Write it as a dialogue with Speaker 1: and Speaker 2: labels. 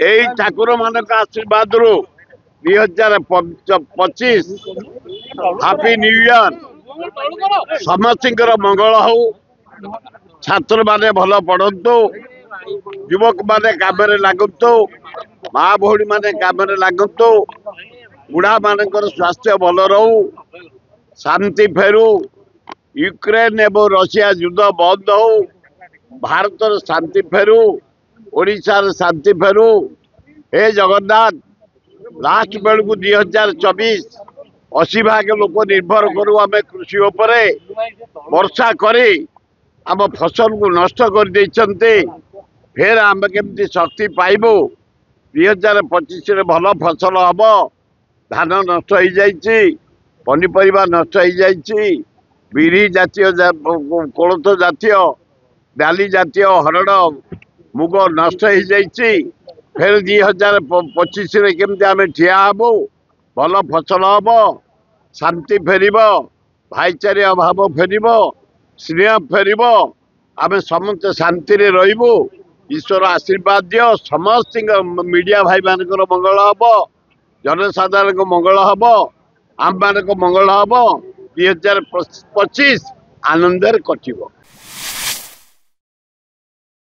Speaker 1: यही ठाकुर मान आशीर्वाद 2025 हापी न्यू इयर समस्त मंगल हो। छात्र माने भल पढ़तु, युवक माने काम लगतु, माँ भौणी माने काम लगतु, बुढ़ा मान स्वास्थ्य भल रो, शांति फेरू, यूक्रेन एवं रशिया युद्ध बंद हो, भारत शांति फेरू, ओडिशार शांति फेरू। हे जगन्नाथ लास्ट बेलू 2024 80 भाग लोक निर्भर करू आम कृषि उपरे वर्षा करी आम फसल को नष्ट कर देइछन्ते। फेर आम केमती शक्ति पाइबू 2025 भल फसल हम। धान नष्ट हो जाइए, पनीपरिया नष्ट हो जाइए, बिरी जातीय कोलथ जातीय डाली जातीय हरड़ मुग नष्ट हो जाइए। फिर 2025 केमती आम ठिया हबू, भल फसल हम, शांति फेर, भाईचारे अभाव फेर, स्नेह फेर, आम समस्त शांति रही। ईश्वर आशीर्वाद दियो, समस्त मीडिया भाई मान मंगल हम, जनसाधारण मंगल हम, आम मान मंगल हम। 2025 आनंद कटिब।